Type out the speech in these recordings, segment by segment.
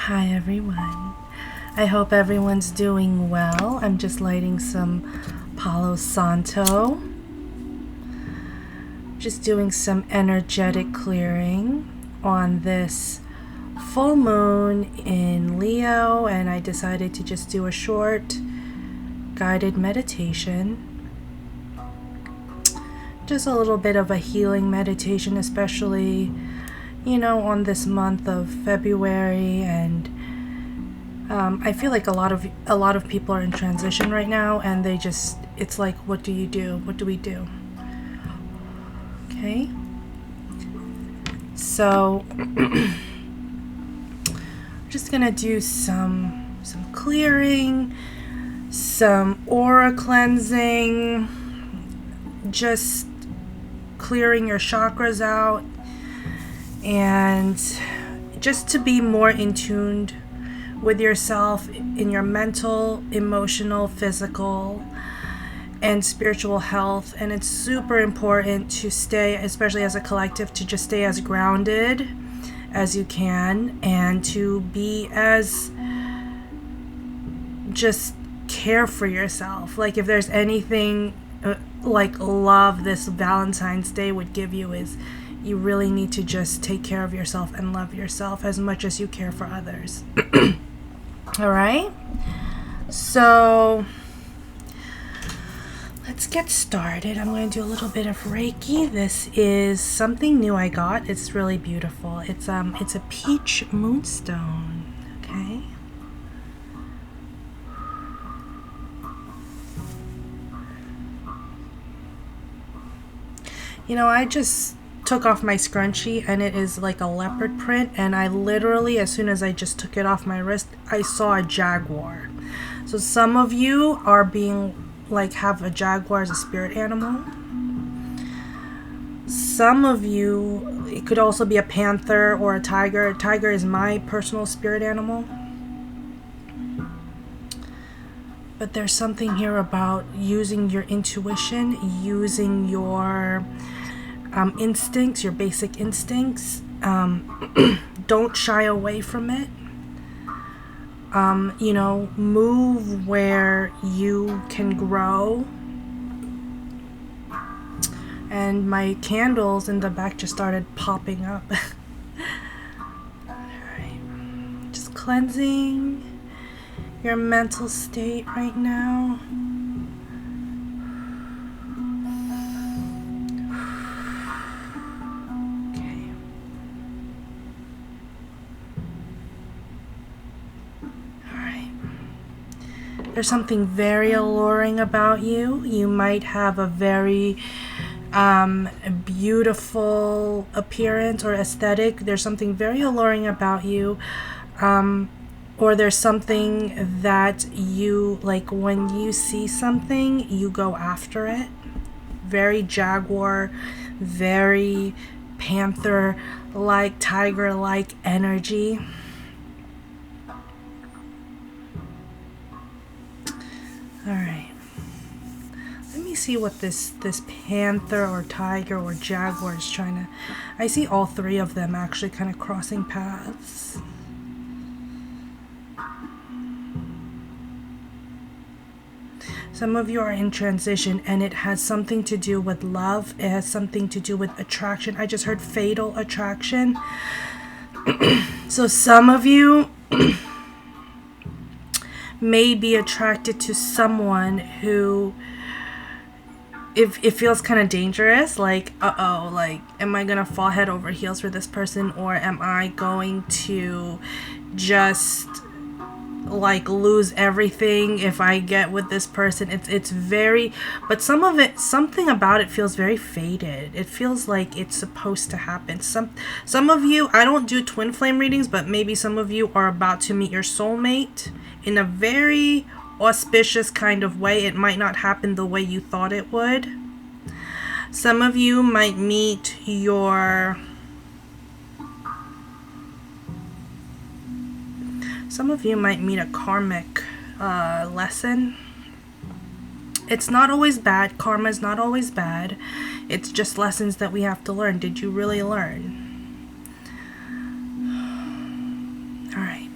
Hi everyone. I hope everyone's doing well. I'm just lighting some Palo Santo. Just doing some energetic clearing on this full moon in Leo, and I decided to just do a short guided meditation. Just a little bit of a healing meditation, especially on this month of February, and I feel like a lot of people are in transition right now, and it's like, what do you do? What do we do? Okay. So I'm just gonna do some clearing, some aura cleansing, just clearing your chakras out, and just to be more in tune with yourself in your mental, emotional, physical, and spiritual health. And it's super important to stay, especially as a collective, to just stay as grounded as you can, and to be as just care for yourself. Like, if there's anything like love this Valentine's Day would give you, is you really need to just take care of yourself and love yourself as much as you care for others. All right, so let's get started. I'm going to do a little bit of Reiki. This is something new I got. It's really beautiful. It's a peach moonstone. Okay. I just took off my scrunchie, and it is like a leopard print, and I literally, as soon as I just took it off my wrist, I saw a jaguar. So some of you are have a jaguar as a spirit animal. Some of you, it could also be a panther or a tiger. A tiger is my personal spirit animal. But there's something here about using your intuition, using your instincts, your basic instincts. Don't shy away from it. Move where you can grow. And my candles in the back just started popping up. Alright. Just cleansing your mental state right now. There's something very alluring about you. You might have a very beautiful appearance or aesthetic. There's something very alluring about you. Or there's something that you, like, when you see something, you go after it. Very jaguar, very panther-like, tiger-like energy. All right, let me see what this panther or tiger or jaguar is trying to... I see all three of them actually kind of crossing paths. Some of you are in transition, and it has something to do with love. It has something to do with attraction. I just heard fatal attraction. So some of you may be attracted to someone who, if it feels kind of dangerous, like, like, am I gonna fall head over heels for this person, or am I going to just like lose everything if I get with this person? It's very, but something about it feels very fated. It feels like it's supposed to happen. Some of you, I don't do twin flame readings, but maybe some of you are about to meet your soulmate in a very auspicious kind of way. It might not happen the way you thought it would. Some of you might meet a karmic lesson. It's not always bad. Karma is not always bad. It's just lessons that we have to learn. Did you really learn? All right.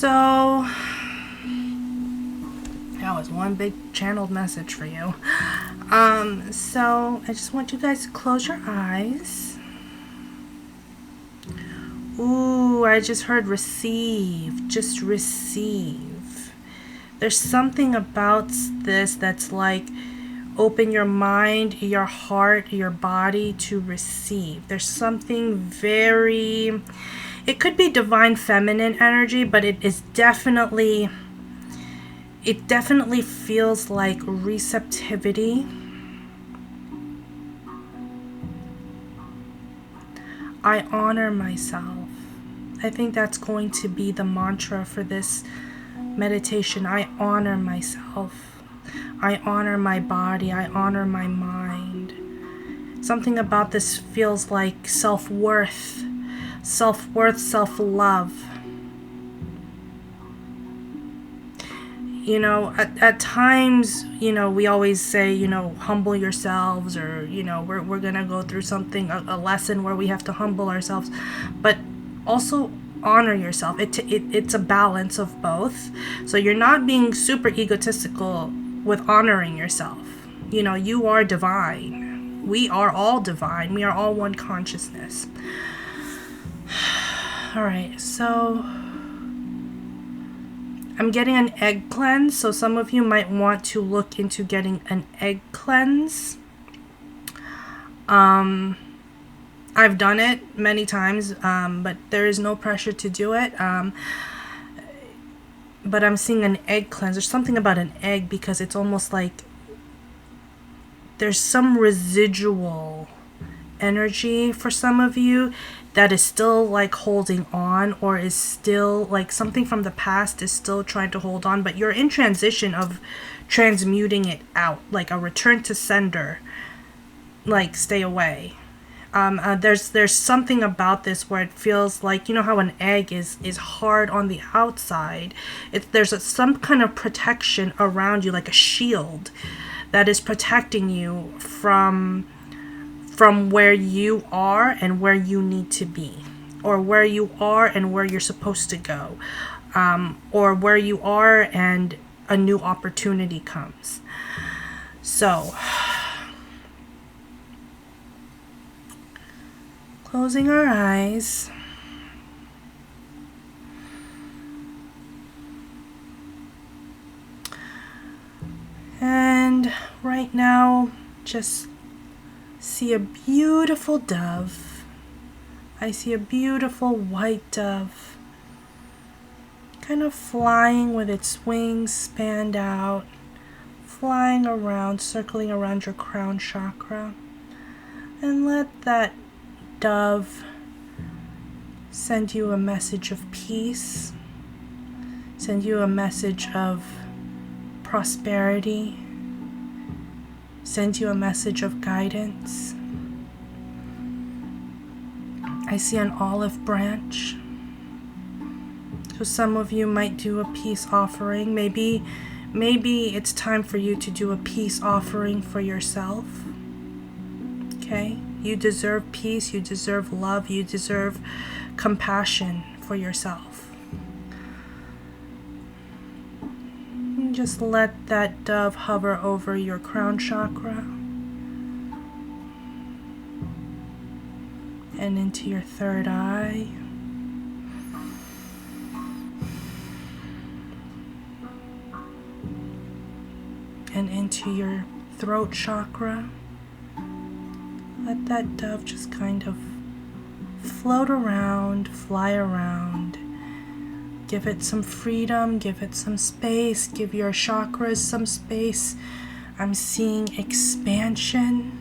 So that was one big channeled message for you. So I just want you guys to close your eyes. Ooh, I just heard receive. Just receive. There's something about this that's like open your mind, your heart, your body to receive. There's something very, it could be divine feminine energy, but it definitely feels like receptivity. I honor myself. I think that's going to be the mantra for this meditation. I honor myself. I honor my body. I honor my mind. Something about this feels like self-worth, self-love. You know, at times, you know, we always say, you know, humble yourselves, or, you know, we're going to go through something, a lesson where we have to humble ourselves, but also honor yourself. It's a balance of both. So you're not being super egotistical with honoring yourself. You know, you are divine. We are all divine. We are all one consciousness. All right, so I'm getting an egg cleanse, so some of you might want to look into getting an egg cleanse. I've done it many times, but there is no pressure to do it. But I'm seeing an egg cleanse. There's something about an egg, because it's almost like there's some residual energy for some of you that is still like holding on, or is still like something from the past is still trying to hold on, but you're in transition of transmuting it out, like a return to sender, like stay away. There's something about this where it feels like, you know how an egg is hard on the outside. There's some kind of protection around you, like a shield that is protecting you from where you are and where you need to be, or where you are and where you're supposed to go, or where you are and a new opportunity comes. So, closing our eyes. And right now, just see a beautiful dove. I see a beautiful white dove kind of flying with its wings spanned out, flying around, circling around your crown chakra. And let that dove send you a message of peace, send you a message of prosperity, send you a message of guidance. I see an olive branch. So some of you might do a peace offering. Maybe it's time for you to do a peace offering for yourself. Okay? You deserve peace, you deserve love, you deserve compassion for yourself. Just let that dove hover over your crown chakra and into your third eye. And into your throat chakra. Let that dove just kind of float around, fly around. Give it some freedom, give it some space, give your chakras some space. I'm seeing expansion.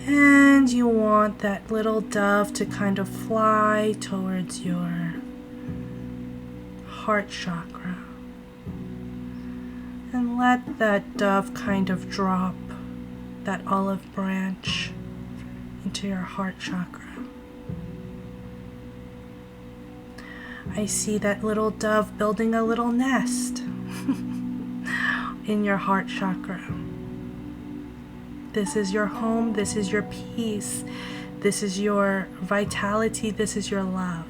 And you want that little dove to kind of fly towards your heart chakra. And let that dove kind of drop that olive branch into your heart chakra. I see that little dove building a little nest in your heart chakra. This is your home, this is your peace, this is your vitality, this is your love.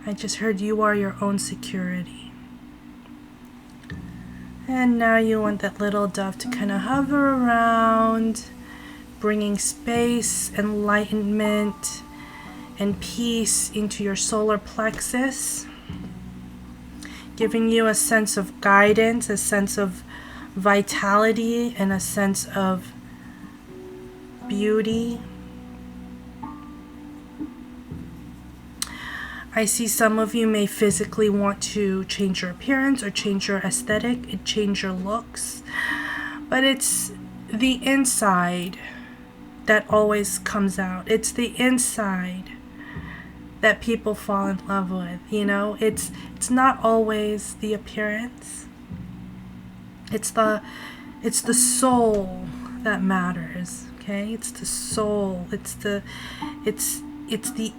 I just heard you are your own security. And now you want that little dove to kind of hover around, bringing space, enlightenment, and peace into your solar plexus, giving you a sense of guidance, a sense of vitality, and a sense of beauty. I see some of you may physically want to change your appearance or change your aesthetic, change your looks, but it's the inside that always comes out. It's the inside that people fall in love with, you know? It's not always the appearance. It's the soul that matters, okay? It's the soul. It's the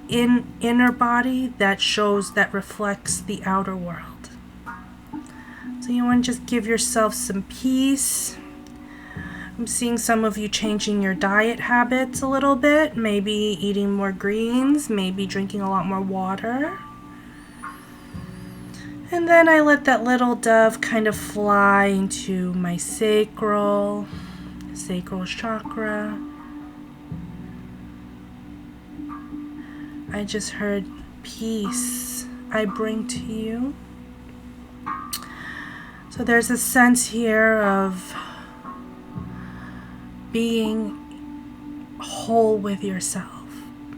inner body that shows, that reflects the outer world. So you want to just give yourself some peace. I'm seeing some of you changing your diet habits a little bit, maybe eating more greens, maybe drinking a lot more water. And then I let that little dove kind of fly into my sacral chakra. I just heard peace I bring to you. So there's a sense here of being whole with yourself,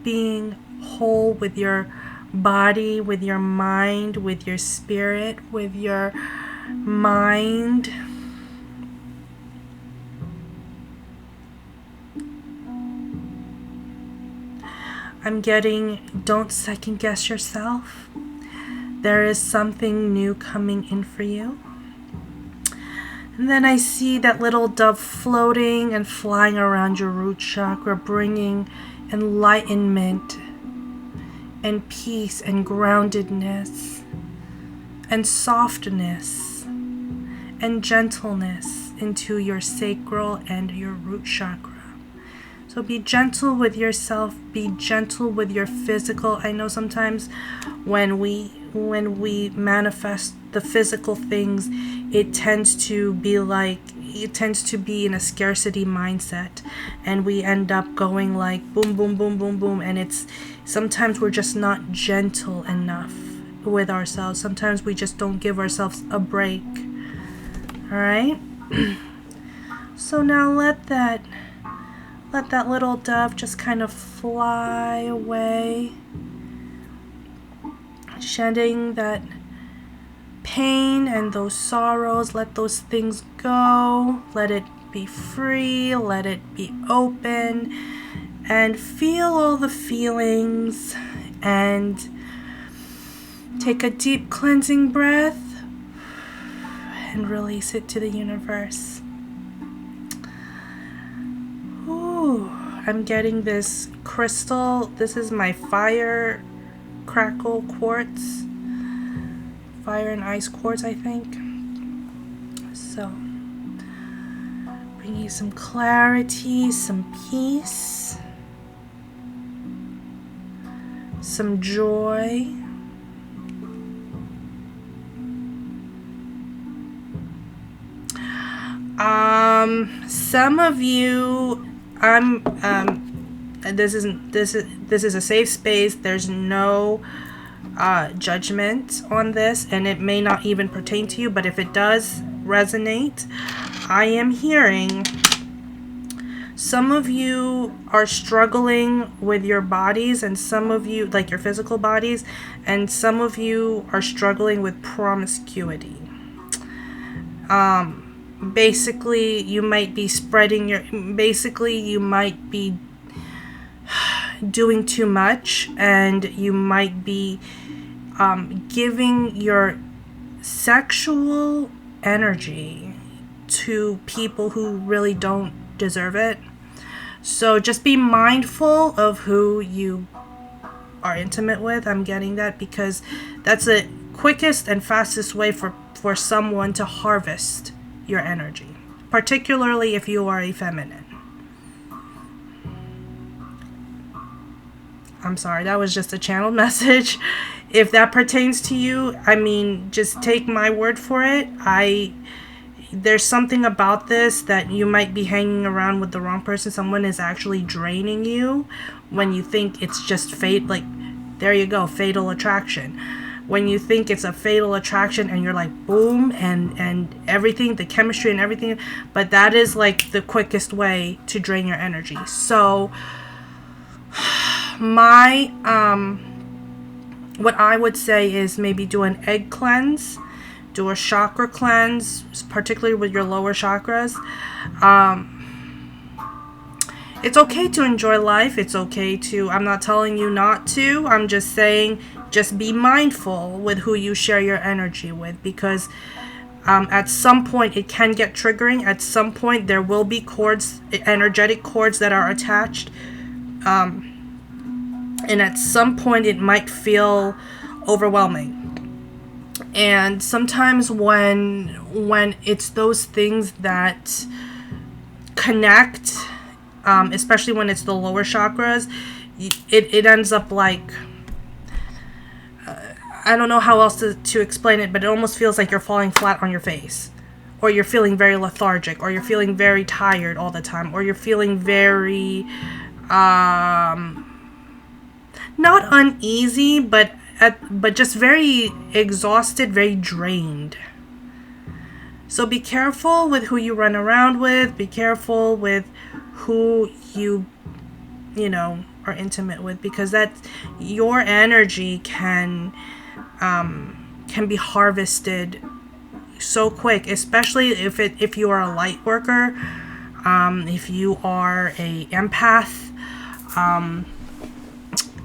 being whole with your body, with your mind, with your spirit, with your mind. I'm getting, don't second guess yourself. There is something new coming in for you. And then I see that little dove floating and flying around your root chakra, bringing enlightenment and peace and groundedness and softness and gentleness into your sacral and your root chakra. So be gentle with yourself, be gentle with your physical. I know sometimes when we manifest the physical things, it tends to be in a scarcity mindset, and we end up going like boom, boom, boom, boom, boom, and it's sometimes we're just not gentle enough with ourselves. Sometimes we just don't give ourselves a break. All right? So now let that little dove just kind of fly away, shedding that pain and those sorrows. Let those things go. Let it be free. Let it be open. And feel all the feelings. And take a deep cleansing breath. And release it to the universe. Ooh, I'm getting this crystal. This is my fire crackle quartz. Fire and ice quartz, I think. So, bring you some clarity, some peace, some joy. Some of you, this is a safe space. There's no judgment on this, and it may not even pertain to you, but if it does resonate, I am hearing some of you are struggling with your bodies, and some of you, like your physical bodies, and some of you are struggling with promiscuity. Basically you might be doing too much, and you might be giving your sexual energy to people who really don't deserve it. So just be mindful of who you are intimate with. I'm getting that because that's the quickest and fastest way for someone to harvest your energy, particularly if you are a feminine. I'm sorry, that was just a channeled message. if that pertains to you, I mean, just take my word for it. There's something about this that you might be hanging around with the wrong person. Someone is actually draining you when you think it's just fate. Like, there you go, fatal attraction. When you think it's a fatal attraction and you're like, boom, and everything, the chemistry and everything, but that is like the quickest way to drain your energy. So my what I would say is maybe do an egg cleanse, do a chakra cleanse, particularly with your lower chakras. It's okay to enjoy life. It's okay to, I'm not telling you not to. I'm just saying, just be mindful with who you share your energy with, because at some point it can get triggering. At some point there will be cords, energetic cords that are attached. And at some point it might feel overwhelming. And sometimes when it's those things that connect, especially when it's the lower chakras, it ends up like, I don't know how else to explain it, but it almost feels like you're falling flat on your face, or you're feeling very lethargic, or you're feeling very tired all the time, or you're feeling very not uneasy, but just very exhausted, very drained. So be careful with who you run around with. Be careful with who you are intimate with, because that your energy can be harvested so quick, especially if you are a light worker, if you are a empath.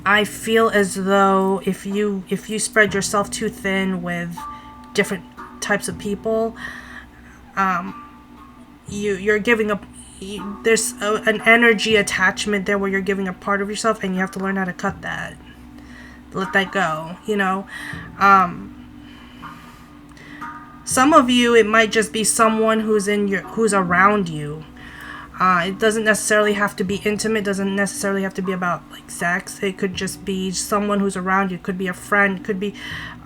I feel as though if you spread yourself too thin with different types of people, you're giving up. There's an energy attachment there where you're giving a part of yourself, and you have to learn how to cut that, let that go. Some of you, it might just be someone who's around you. It doesn't necessarily have to be intimate. Doesn't necessarily have to be about like sex. It could just be someone who's around you. It could be a friend. It could be,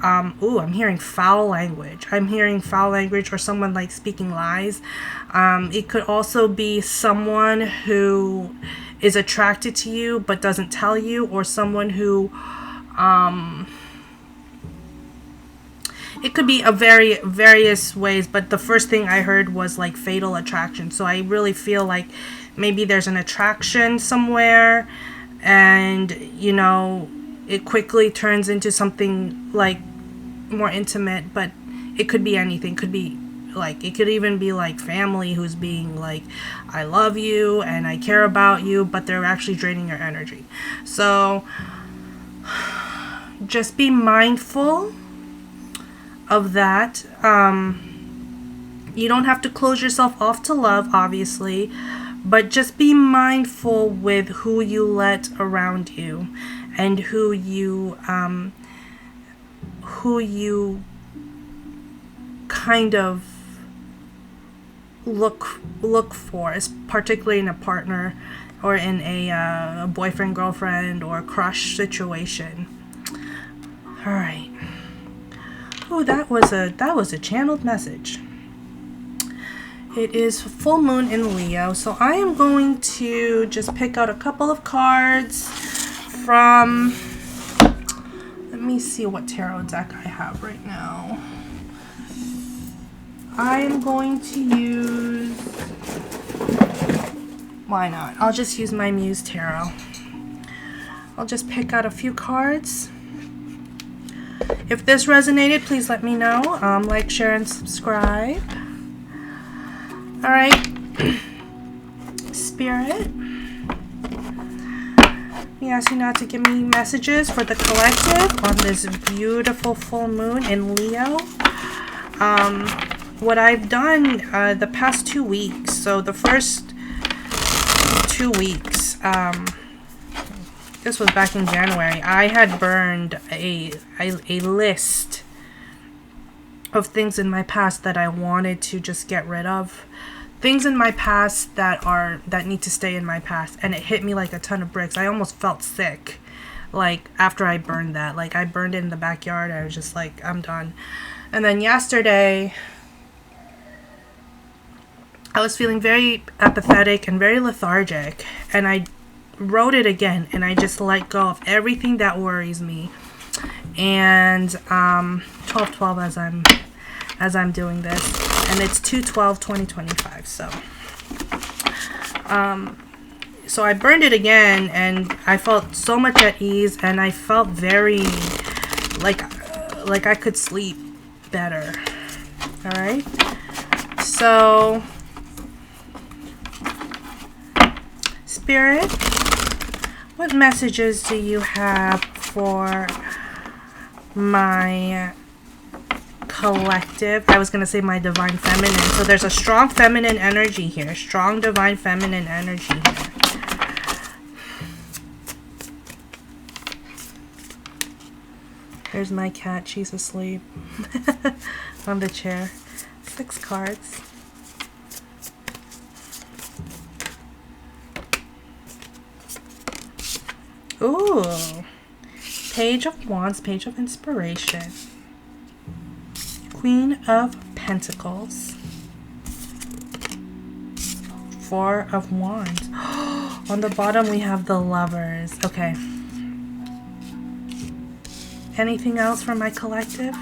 I'm hearing foul language. Or someone like speaking lies. It could also be someone who is attracted to you but doesn't tell you, or someone who, it could be a various ways, but the first thing I heard was like fatal attraction. So I really feel like maybe there's an attraction somewhere, and it quickly turns into something like more intimate. But it could be anything. It could even be like family who's being like, I love you and I care about you, but they're actually draining your energy. So just be mindful of that. You don't have to close yourself off to love, obviously, but just be mindful with who you let around you, and who you kind of look for, particularly in a partner or in a boyfriend, girlfriend, or crush situation. All right. Oh, that was a channeled message. It is full moon in Leo, so I am going to just pick out a couple of cards from, let me see what tarot deck I have right now. I am going to use, why not? I'll just use my Muse Tarot. I'll just pick out a few cards. If this resonated, please let me know. Like, share, and subscribe. All right. Spirit, we ask you now to give me messages for the collective on this beautiful full moon in Leo. What I've done the past 2 weeks, so the first 2 weeks, this was back in January, I had burned a list of things in my past that I wanted to just get rid of. Things in my past that need to stay in my past. And it hit me like a ton of bricks. I almost felt sick. like after I burned that. Like I burned it in the backyard. I was just like, I'm done. And then yesterday I was feeling very apathetic and very lethargic, and I wrote it again, and I just let go of everything that worries me. And 12/12 as I'm doing this, and it's 2/12/2025. So I burned it again, and I felt so much at ease, and I felt very like I could sleep better. All right. So Spirit, what messages do you have for my collective? I was going to say my divine feminine. So there's a strong feminine energy here. Strong divine feminine energy here. There's my cat. She's asleep on the chair. 6 cards. Ooh. Page of Wands, Page of Inspiration. Queen of Pentacles. 4 of Wands. On the bottom we have the Lovers. Okay. Anything else for my collective?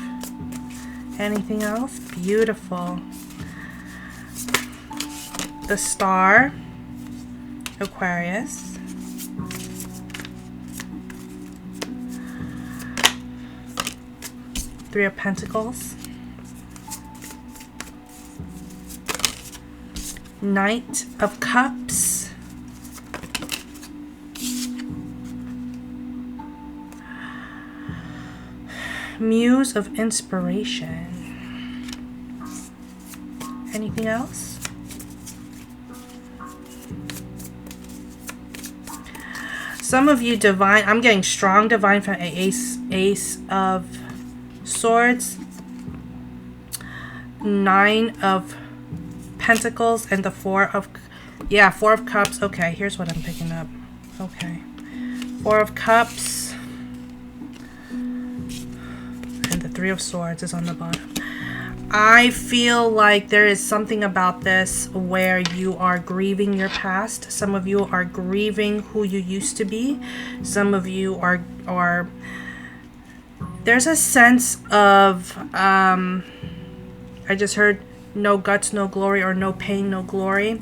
Anything else? Beautiful. The Star. Aquarius. Three of Pentacles. Knight of Cups. Muse of Inspiration. Anything else? Some of you divine, I'm getting strong divine from Ace of Swords, 9 of Pentacles, and the 4 of Cups. Okay, here's what I'm picking up. Okay. 4 of Cups. And the 3 of Swords is on the bottom. I feel like there is something about this where you are grieving your past. Some of you are grieving who you used to be. Some of you are there's a sense of I just heard no guts, no glory, or no pain, no glory.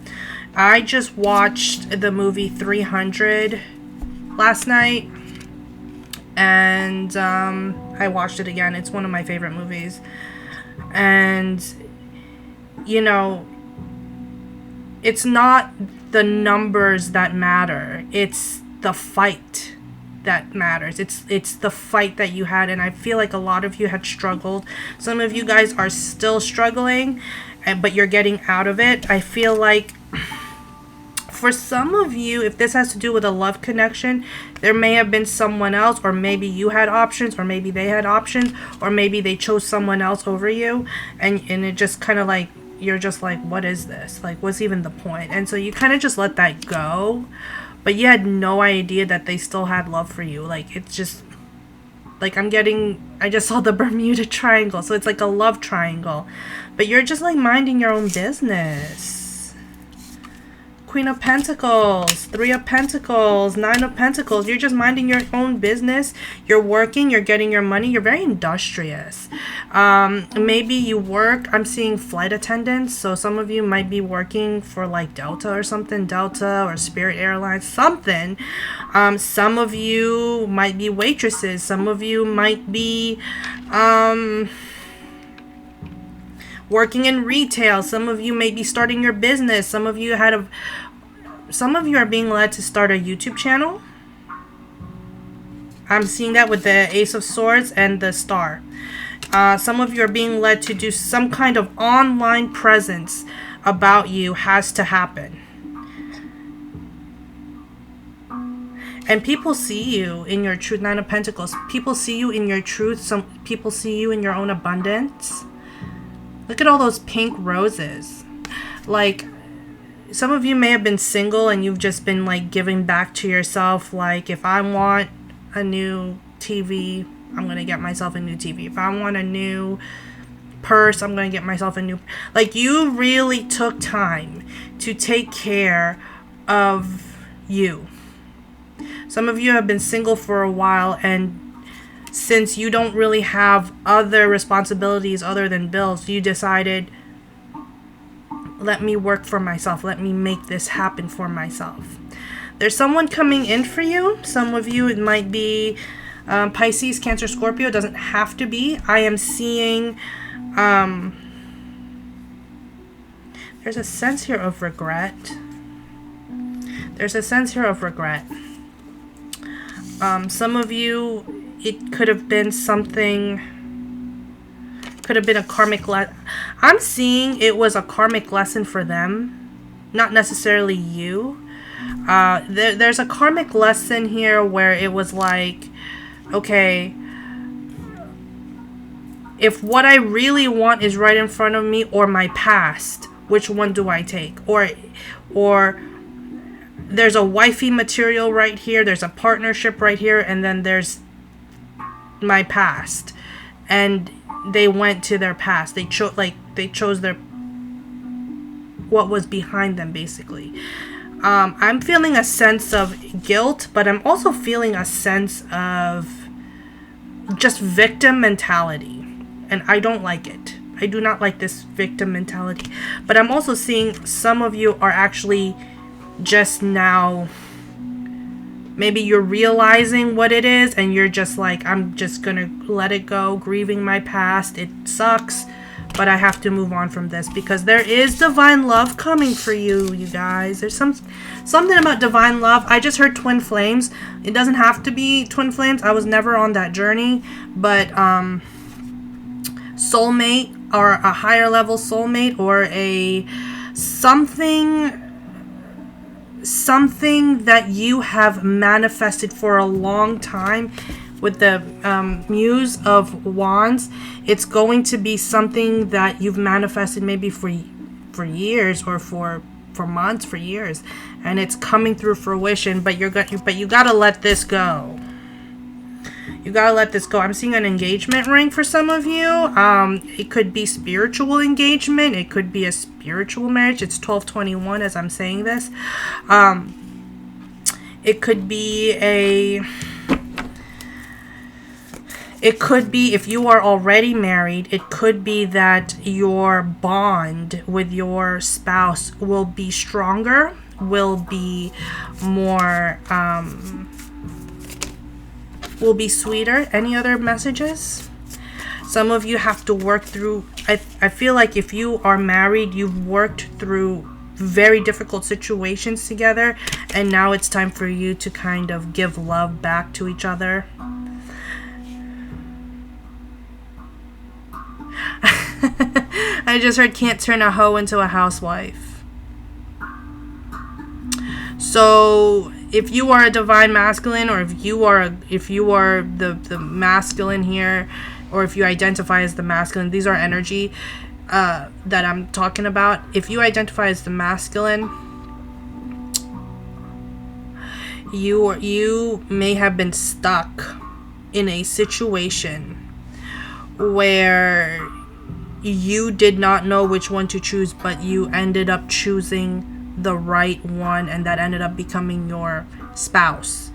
I just watched the movie 300 last night, and I watched it again. It's one of my favorite movies. And you know, it's not the numbers that matter, it's the fight that matters. It's the fight that you had, and I feel like a lot of you had struggled. Some of you guys are still struggling, but you're getting out of it. I feel like for some of you, if this has to do with a love connection, there may have been someone else, or maybe you had options, or maybe they had options, or maybe they chose someone else over you, and it just kind of like, you're just like, what is this? Like, what's even the point? And so you kind of just let that go, but you had no idea that they still had love for you. Like, it's just, like, I just saw the Bermuda Triangle, so it's like a love triangle, but you're just like minding your own business. Queen of Pentacles, 3 of Pentacles, 9 of Pentacles. You're just minding your own business. You're working, you're getting your money. You're very industrious. Maybe you work, I'm seeing flight attendants. So some of you might be working for like Delta or something, Delta or Spirit Airlines, something. Some of you might be waitresses. Some of you might be working in retail. Some of you may be starting your business. Some of you are being led to start a YouTube channel. I'm seeing that with the Ace of Swords and the Star. Some of you are being led to do some kind of online presence about you has to happen. And people see you in your truth. 9 of Pentacles. People see you in your truth. Some people see you in your own abundance. Look at all those pink roses. Like, some of you may have been single and you've just been like giving back to yourself. Like, if I want a new TV, I'm gonna get myself a new TV. If I want a new purse, I'm gonna get myself a new, like, you really took time to take care of you. Some of you have been single for a while, and since you don't really have other responsibilities other than bills, you decided, let me work for myself, let me make this happen for myself. There's someone coming in for you. Some of you, it might be Pisces, Cancer, Scorpio. It doesn't have to be. I am seeing there's a sense here of regret. There's a sense here of regret. Some of you, it could have been something, could have been a karmic lesson. I'm seeing it was a karmic lesson for them, not necessarily you. There's a karmic lesson here where it was like, okay, if what I really want is right in front of me or my past, which one do I take? Or there's a wifey material right here, there's a partnership right here, and then there's my past. And they went to their past. They chose their, what was behind them, basically. I'm feeling a sense of guilt, but I'm also feeling a sense of just victim mentality. And I don't like it. I do not like this victim mentality. But I'm also seeing some of you are actually just now, maybe you're realizing what it is, and you're just like, I'm just gonna let it go, grieving my past. It sucks, but I have to move on from this, because there is divine love coming for you, you guys. There's something about divine love. I just heard twin flames. It doesn't have to be twin flames. I was never on that journey, but soulmate, or a higher level soulmate, or a something that you have manifested for a long time. With the Muse of Wands, it's going to be something that you've manifested maybe for years, or for months, for years, and it's coming through fruition. But you gotta let this go. You gotta let this go. I'm seeing an engagement ring for some of you. It could be spiritual engagement. It could be a spiritual marriage. It's 12/21 as I'm saying this. It could be if you are already married, it could be that your bond with your spouse will be stronger, will be more, will be sweeter. Any other messages? Some of you have to work through, I feel like if you are married, you've worked through very difficult situations together, and now it's time for you to kind of give love back to each other. I just heard can't turn a hoe into a housewife. So if you are a divine masculine, or if you are the masculine here, or if you identify as the masculine, these are energy that I'm talking about. If you identify as the masculine, you may have been stuck in a situation where you did not know which one to choose, but you ended up choosing the right one, and that ended up becoming your spouse.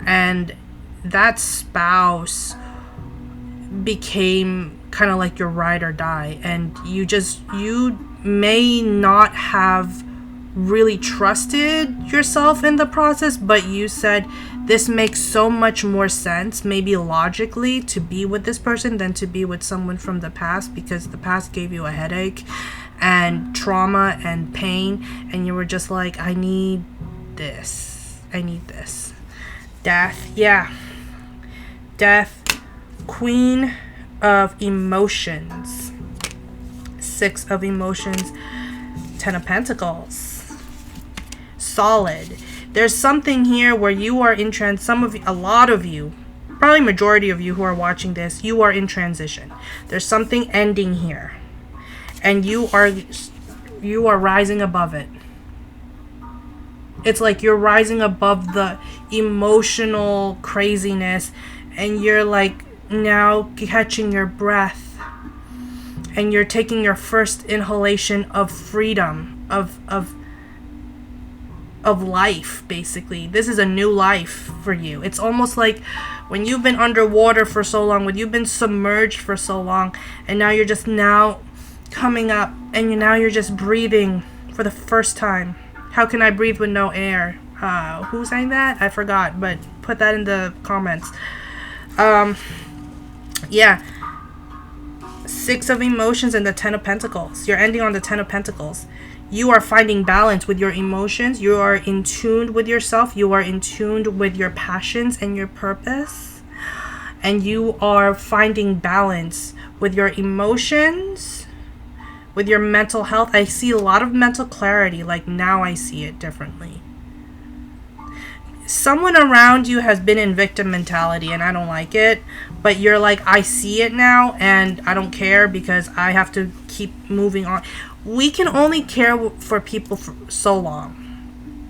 And that spouse became kind of like your ride or die, and you may not have really trusted yourself in the process, but you said, this makes so much more sense, maybe logically, to be with this person than to be with someone from the past, because the past gave you a headache and trauma and pain, and you were just like, I need this. Death, yeah. Death, Queen of Emotions, 6 of Emotions, 10 of Pentacles. Solid. There's something here where you are in a lot of you, probably majority of you who are watching this, you are in transition. There's something ending here, and you are rising above it. It's like you're rising above the emotional craziness, and you're like now catching your breath, and you're taking your first inhalation of freedom, of life. Basically, this is a new life for you. It's almost like when you've been underwater for so long, when you've been submerged for so long, and now you're just now coming up, and now you're just breathing for the first time. How can I breathe with no air? Who sang that? I forgot, but put that in the comments. Yeah. 6 of emotions and the 10 of pentacles. You're ending on the 10 of pentacles. You are finding balance with your emotions. You are in tune with yourself. You are in tune with your passions and your purpose. And you are finding balance with your emotions, with your mental health. I see a lot of mental clarity. Like now I see it differently. Someone around you has been in victim mentality and I don't like it. But you're like, I see it now and I don't care because I have to keep moving on. We can only care for people for so long.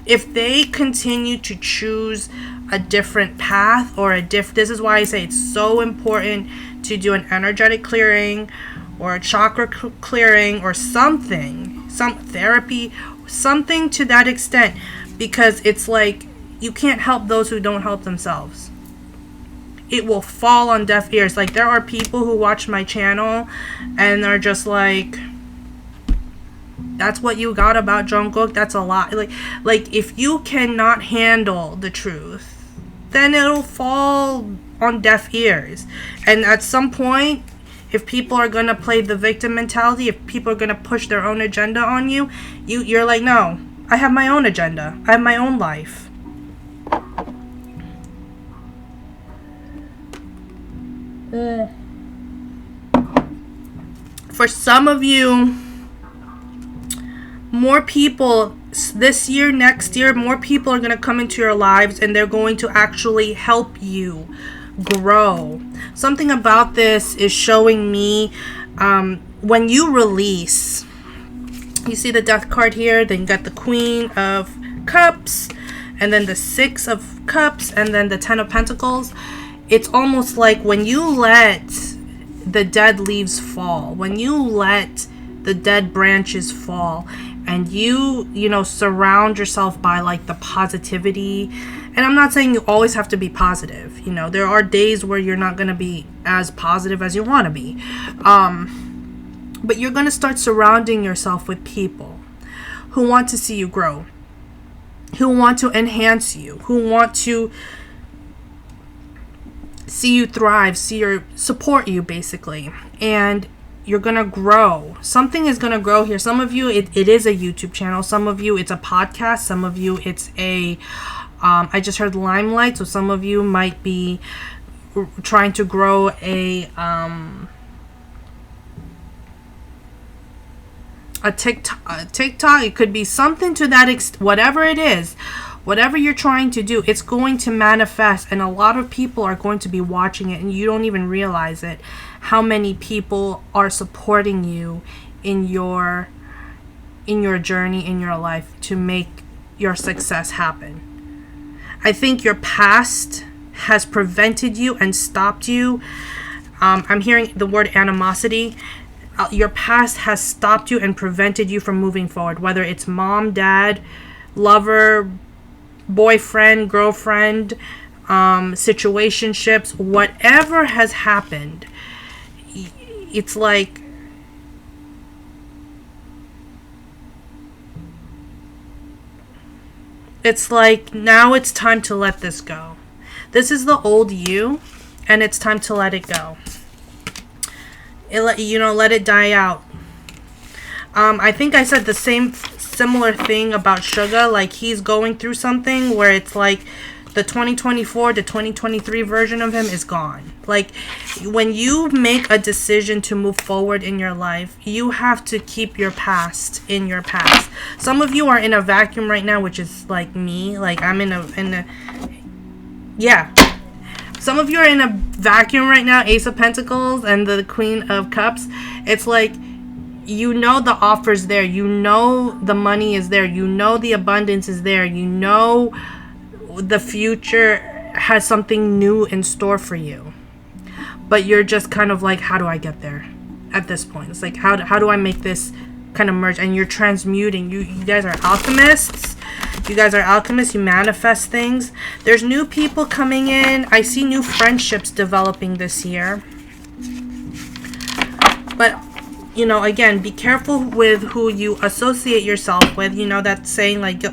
If they continue to choose a different path or this is why I say it's so important to do an energetic clearing or a chakra clearing or something, some therapy, something to that extent, because it's like you can't help those who don't help themselves. It will fall on deaf ears. Like there are people who watch my channel and they're just like, that's what you got about Jungkook? That's a lot. Like if you cannot handle the truth, then it'll fall on deaf ears. And at some point, if people are going to play the victim mentality, if people are going to push their own agenda on you, you're like, no, I have my own agenda. I have my own life. For some of you, more people this year, next year, more people are going to come into your lives and they're going to actually help you grow. Something about this is showing me when you release, you see the Death card here, then you got the Queen of Cups, and then the 6 of Cups, and then the 10 of Pentacles. It's almost like when you let the dead leaves fall, when you let the dead branches fall, and you surround yourself by like the positivity. And I'm not saying you always have to be positive. There are days where you're not going to be as positive as you want to be. But you're going to start surrounding yourself with people who want to see you grow, who want to enhance you, who want to see you thrive, support you basically. And you're gonna grow. Something is gonna grow here. Some of you, it is a YouTube channel. Some of you, it's a podcast. Some of you, it's a I just heard Limelight. So some of you might be trying to grow a TikTok. It could be something to that extent. Whatever it is, whatever you're trying to do, it's going to manifest, and a lot of people are going to be watching it, and you don't even realize it. How many people are supporting you in your journey in your life to make your success happen. I think your past has prevented you and stopped you. I'm hearing the word animosity. Your past has stopped you and prevented you from moving forward, whether it's mom, dad, lover, boyfriend, girlfriend, situationships, whatever has happened. It's like now it's time to let this go. This is the old you, and it's time to let it go. Let it die out. I think I said the similar thing about Suga. Like, he's going through something where it's like the 2024 to 2023 version of him is gone. Like, when you make a decision to move forward in your life, you have to keep your past in your past. Some of you are in a vacuum right now, which is like me. Like, I'm in a yeah. Some of you are in a vacuum right now, Ace of Pentacles and the Queen of Cups. It's like you know the offer's there. You know the money is there. You know the abundance is there. You know the future has something new in store for you. But you're just kind of like, how do I get there at this point? It's like, how do I make this kind of merge? And you're transmuting. You guys are alchemists. You guys are alchemists. You manifest things. There's new people coming in. I see new friendships developing this year. But, you know, again, be careful with who you associate yourself with. You know, that saying, like,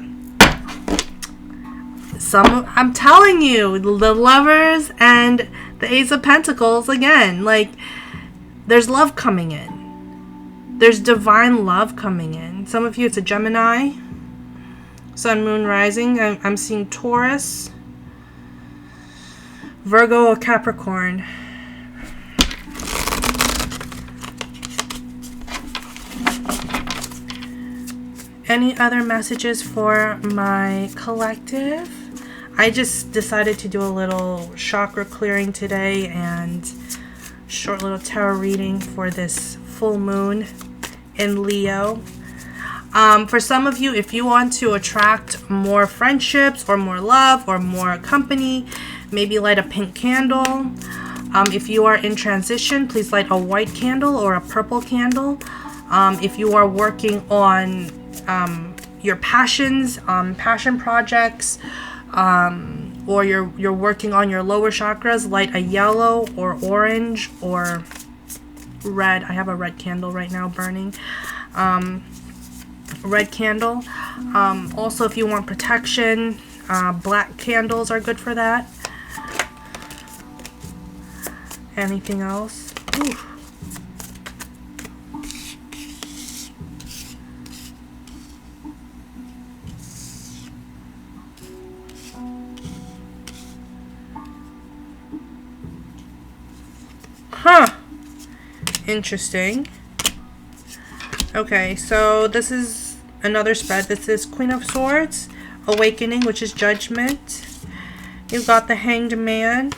I'm telling you, the Lovers and the Ace of Pentacles, again, like, there's love coming in. There's divine love coming in. Some of you, it's a Gemini, Sun, Moon, Rising. I'm seeing Taurus, Virgo, or Capricorn. Any other messages for my collective? I just decided to do a little chakra clearing today and short little tarot reading for this full moon in Leo. For some of you, if you want to attract more friendships or more love or more company, maybe light a pink candle. If you are in transition, please light a white candle or a purple candle. If you are working on your passions, passion projects, or you're working on your lower chakras, light a yellow or orange or red. I have a red candle right now burning. Red candle. Also, if you want protection, black candles are good for that. Anything else? Ooh. Huh. Interesting. Okay, so this is another spread. This is Queen of Swords, Awakening, which is Judgment. You've got the Hanged Man,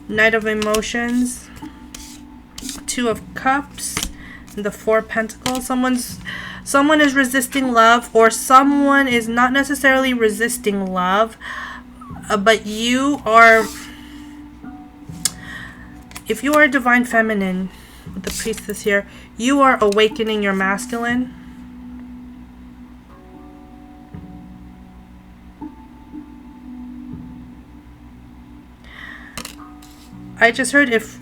Knight of Emotions, Two of Cups, and the Four of Pentacles. Someone is resisting love, or someone is not necessarily resisting love, but you are... If you are a divine feminine, with the priestess here, you are awakening your masculine. I just heard if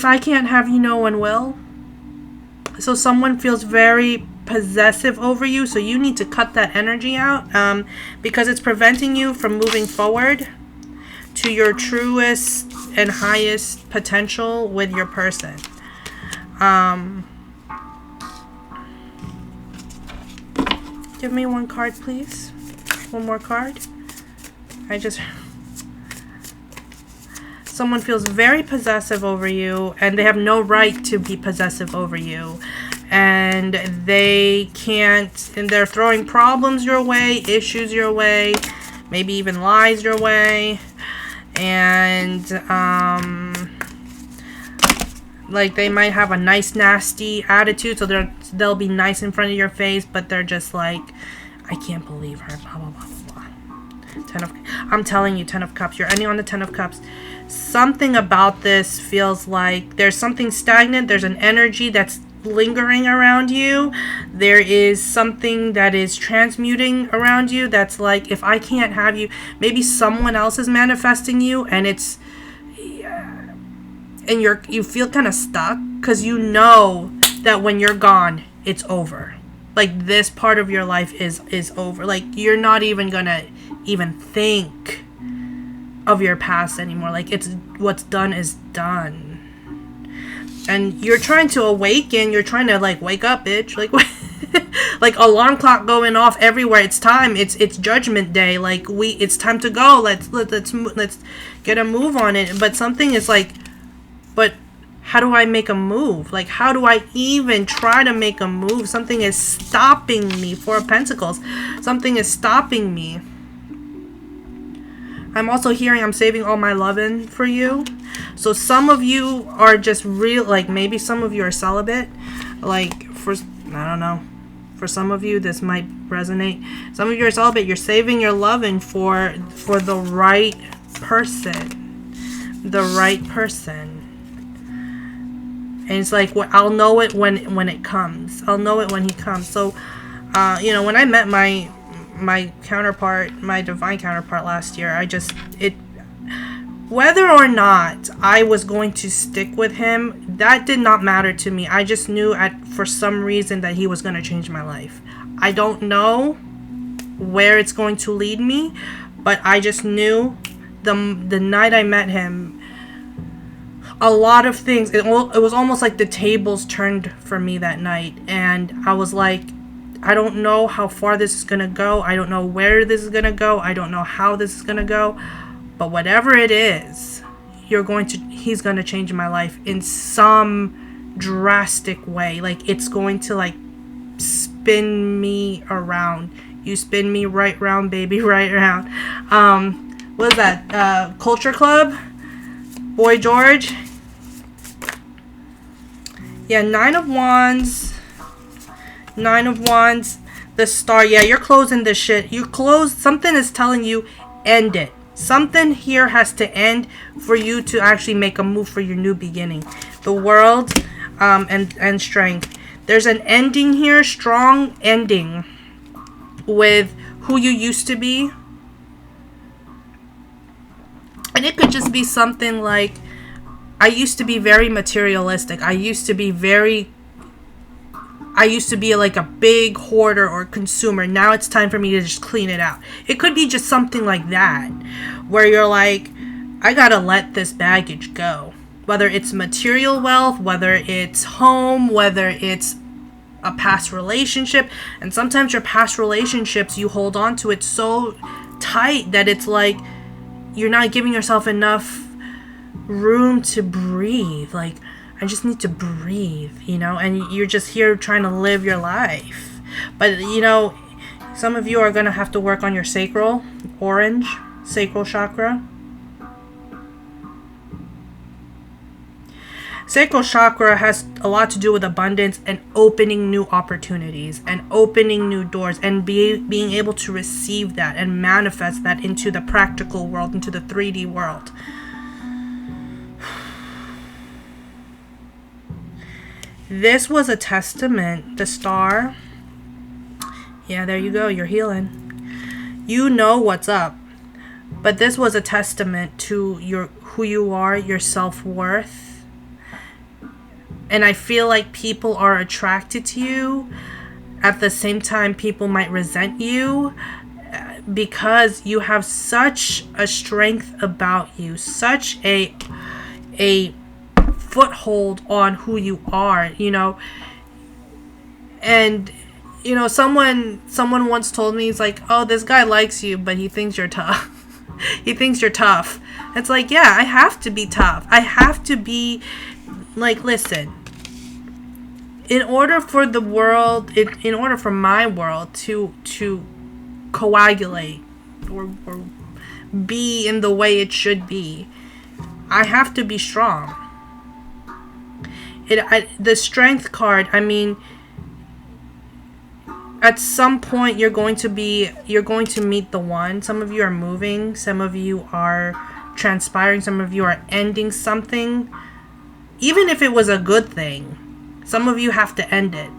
I can't have you, no one will. So someone feels very possessive over you, so you need to cut that energy out, because it's preventing you from moving forward to your truest and highest potential with your person. Give me one card, please. One more card. Someone feels very possessive over you, and they have no right to be possessive over you. And they can't, and they're throwing problems your way, issues your way, maybe even lies your way. And like, they might have a nice nasty attitude, so they'll be nice in front of your face, but they're just like, I can't believe her, blah blah blah blah. I'm telling you, 10 of Cups. You're ending on the 10 of Cups. Something about this feels like there's something stagnant. There's an energy that's lingering around you. There is something that is transmuting around you that's like, if I can't have you, maybe someone else is manifesting you, and it's and you feel kind of stuck because you know that when you're gone, it's over. Like, this part of your life is over. Like, you're not even gonna even think of your past anymore. Like, it's what's done is done. And you're trying to awaken. You're trying to, like, wake up, bitch. Like, like, alarm clock going off everywhere. It's time. It's Judgment Day. Like, it's time to go. Let's get a move on it. But something is like, but how do I make a move? Like, how do I even try to make a move? Something is stopping me. Four of Pentacles. Something is stopping me. I'm also hearing I'm saving all my loving for you. So some of you are just real, like maybe some of you are celibate. Like I don't know. For some of you, this might resonate. Some of you are celibate. You're saving your loving for the right person. The right person. And it's like, I'll know it when it comes. I'll know it when he comes. So, when I met my counterpart, my divine counterpart last year, whether or not I was going to stick with him, that did not matter to me. I just knew for some reason that he was going to change my life. I don't know where it's going to lead me, but I just knew the night I met him, a lot of things, it was almost like the tables turned for me that night. And I was like, I don't know how far this is going to go. I don't know where this is going to go. I don't know how this is going to go. But whatever it is, he's going to change my life in some drastic way. Like, it's going to like spin me around. You spin me right round, baby, right round. What is that? Culture Club? Boy George? Yeah, Nine of Wands, the Star. Yeah, you're closing this shit. Something is telling you, end it. Something here has to end for you to actually make a move for your new beginning. The World, and Strength. There's an ending here, strong ending with who you used to be. And it could just be something like, I used to be very materialistic. I used to be like a big hoarder or consumer. Now it's time for me to just clean it out. It could be just something like that, where you're like, I gotta let this baggage go. Whether it's material wealth, whether it's home, whether it's a past relationship. And sometimes your past relationships, you hold on to it so tight that it's like you're not giving yourself enough room to breathe. Like, I just need to breathe, and you're just here trying to live your life. But some of you are going to have to work on your sacral chakra. Sacral chakra has a lot to do with abundance and opening new opportunities and opening new doors and being able to receive that and manifest that into the practical world, into the 3D world. This was a testament, the Star. Yeah, there you go. You're healing. You know what's up. But this was a testament to who you are, your self-worth. And I feel like people are attracted to you. At the same time, people might resent you because you have such a strength about you, such a foothold on who you are, and someone once told me, he's like, oh, this guy likes you, but he thinks you're tough. He thinks you're tough. It's like, yeah, I have to be tough. I have to be like, listen, in order for the world, in order for my world to coagulate or be in the way it should be, I have to be strong. The Strength card, I mean, at some point you're going to meet the one. Some of you are moving, some of you are transpiring, some of you are ending something. Even if it was a good thing, some of you have to end it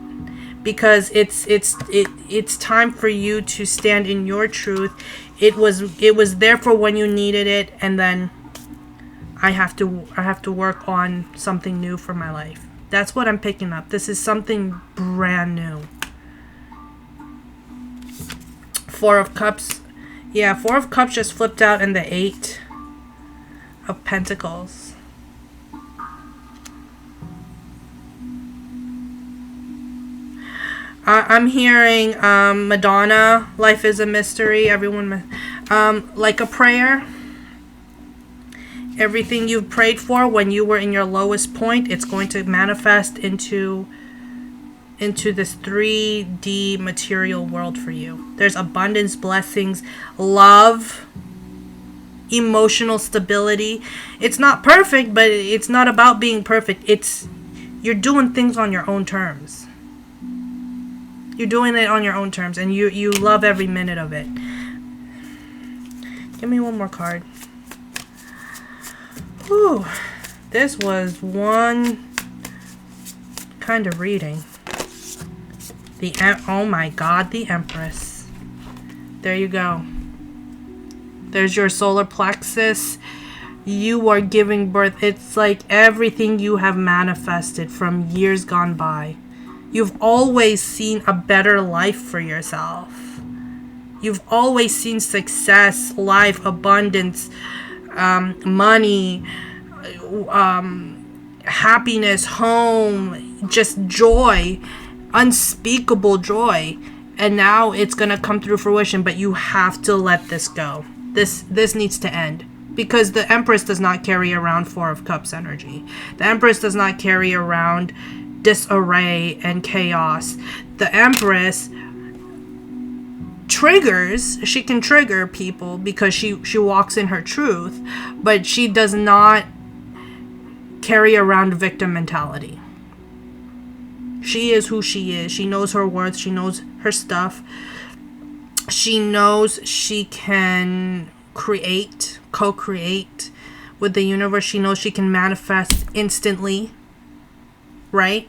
because it's time for you to stand in your truth. It was there for when you needed it, and then I have to work on something new for my life. That's what I'm picking up. This is something brand new. Four of Cups. Yeah, Four of Cups just flipped out in the Eight of Pentacles. I'm hearing Madonna, Life is a Mystery. Everyone, like a prayer. Everything you've prayed for when you were in your lowest point, it's going to manifest into this 3D material world for you. There's abundance, blessings, love, emotional stability. It's not perfect, but it's not about being perfect. It's you're doing things on your own terms. You're doing it on your own terms, and you love every minute of it. Give me one more card. Whew. This was one kind of reading. Oh my God, the Empress. There you go. There's your solar plexus. You are giving birth. It's like everything you have manifested from years gone by. You've always seen a better life for yourself. You've always seen success, life, abundance, money, happiness, home, just joy, unspeakable joy. And now it's going to come through fruition, but you have to let this go. This needs to end. Because the Empress does not carry around Four of Cups energy. The Empress does not carry around disarray and chaos. The Empress triggers, she can trigger people because she walks in her truth, but she does not carry around victim mentality. She is who she is. She knows her worth. She knows her stuff. She knows she can create, co-create with the universe. She knows she can manifest instantly, right?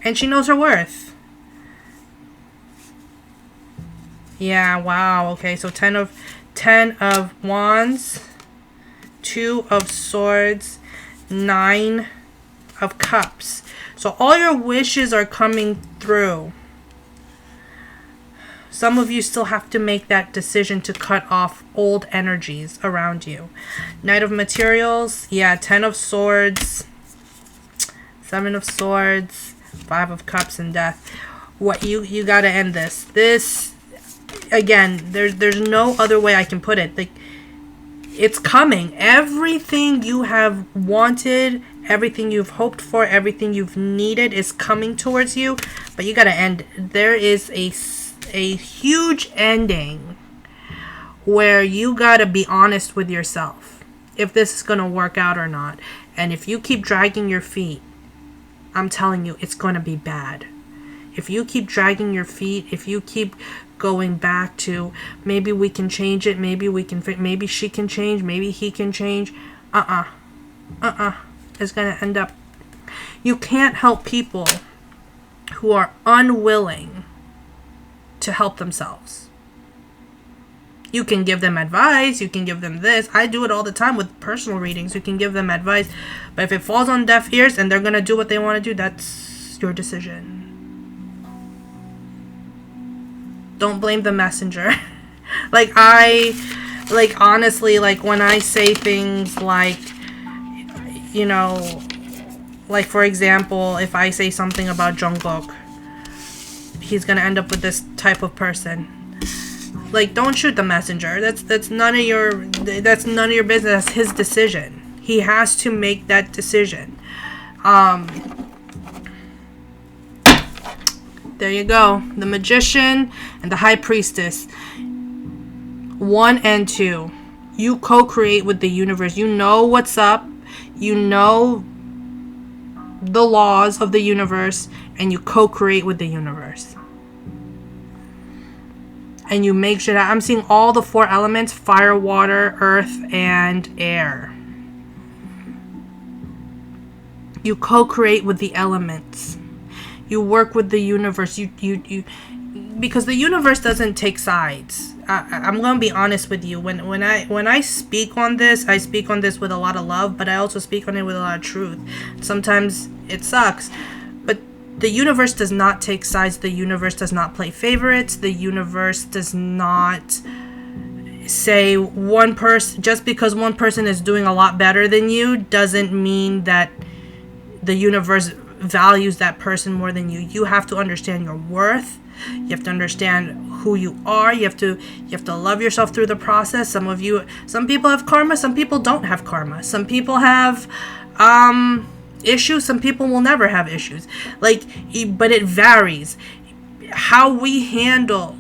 And she knows her worth. Yeah, wow. Okay, so 10 of Wands, 2 of Swords, 9 of Cups. So all your wishes are coming through. Some of you still have to make that decision to cut off old energies around you. Knight of Materials, yeah, 10 of Swords, 7 of Swords, 5 of Cups, and Death. What you got to end this. This, again, there's no other way I can put it. Like, it's coming. Everything you have wanted, everything you've hoped for, everything you've needed is coming towards you, but you got to end. There is a huge ending where you got to be honest with yourself if this is going to work out or not. And if you keep dragging your feet, I'm telling you, it's going to be bad. If you keep dragging your feet, if you keep going back to maybe we can change it, maybe we can, maybe she can change, maybe he can change, it's going to end up. You can't help people who are unwilling to help themselves. You can give them advice, you can give them this. I do it all the time with personal readings. You can give them advice, but if it falls on deaf ears and they're going to do what they want to do, that's your decision. Don't blame the messenger. Honestly, when I say things like, like for example, if I say something about Jungkook, he's gonna end up with this type of person. Like, don't shoot the messenger. That's none of your business. That's his decision. He has to make that decision. There you go. The Magician and the High Priestess. 1 and 2. You co-create with the universe. You know what's up. You know the laws of the universe. And you co-create with the universe. And you make sure that I'm seeing all the 4 elements: fire, water, earth, and air. You co-create with the elements. You work with the universe. You because the universe doesn't take sides. I'm gonna be honest with you. When I speak on this, I speak on this with a lot of love, but I also speak on it with a lot of truth. Sometimes it sucks, but the universe does not take sides. The universe does not play favorites. The universe does not say one person, just because one person is doing a lot better than you doesn't mean that the universe values that person more than you. You have to understand your worth. You have to understand who you are. You have to love yourself through the process. Some people have karma, some people don't have karma. Some people have issues, some people will never have issues. But it varies. How we handle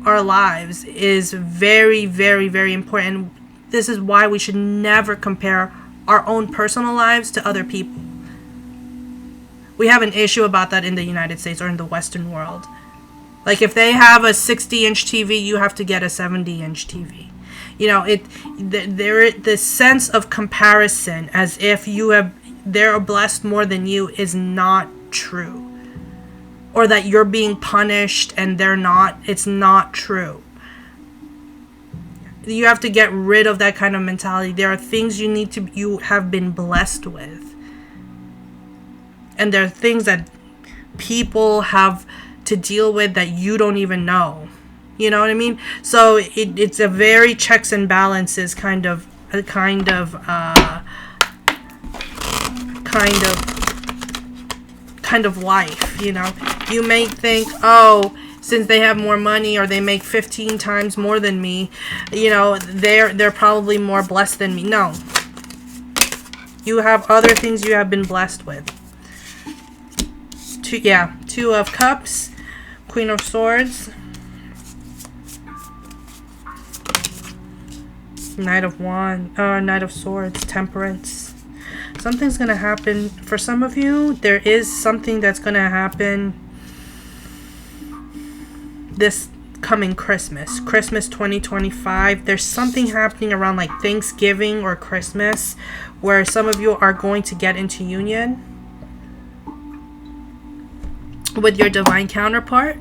our lives is very, very, very important. This is why we should never compare our own personal lives to other people. We have an issue about that in the United States or in the Western world. Like, if they have a 60-inch TV, you have to get a 70-inch TV. You know, the sense of comparison, as if they're blessed more than you, is not true. Or that you're being punished and they're not. It's not true. You have to get rid of that kind of mentality. There are things you have been blessed with. And there are things that people have to deal with that you don't even know. You know what I mean? So it's a very checks and balances kind of life, you know. You may think, oh, since they have more money or they make 15 times more than me, you know, they're probably more blessed than me. No. You have other things you have been blessed with. Two of Cups, Queen of Swords, Knight of Swords, Temperance. Something's going to happen. For some of you, there is something that's going to happen this coming Christmas 2025. There's something happening around like Thanksgiving or Christmas where some of you are going to get into union with your divine counterpart.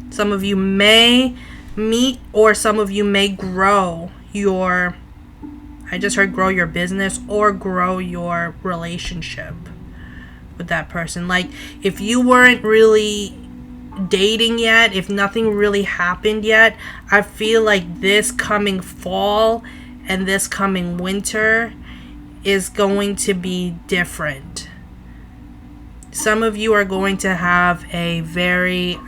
Some of you may meet, or some of you may grow your, I just heard grow your business or grow your relationship with that person. Like, if you weren't really dating yet, if nothing really happened yet, I feel like this coming fall and this coming winter is going to be different. Some of you are going to have a very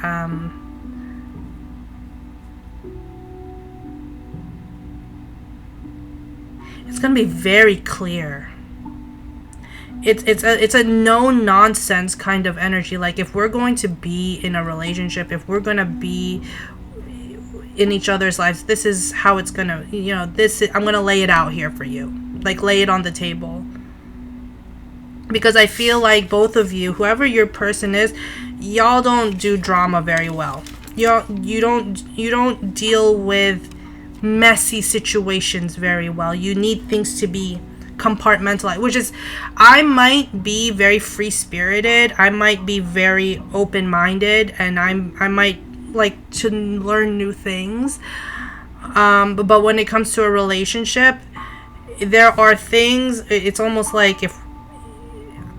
it's going to be very clear. It's a no nonsense kind of energy. Like, if we're going to be in a relationship, if we're going to be in each other's lives, this is how it's going to, you know, I'm going to lay it out here for you. Like, lay it on the table. Because I feel like both of you, whoever your person is, y'all don't do drama very well. You don't deal with messy situations very well. You need things to be compartmentalized, which is, I might be very free-spirited, I might be very open-minded, and I might like to learn new things, but when it comes to a relationship, there are things, it's almost like if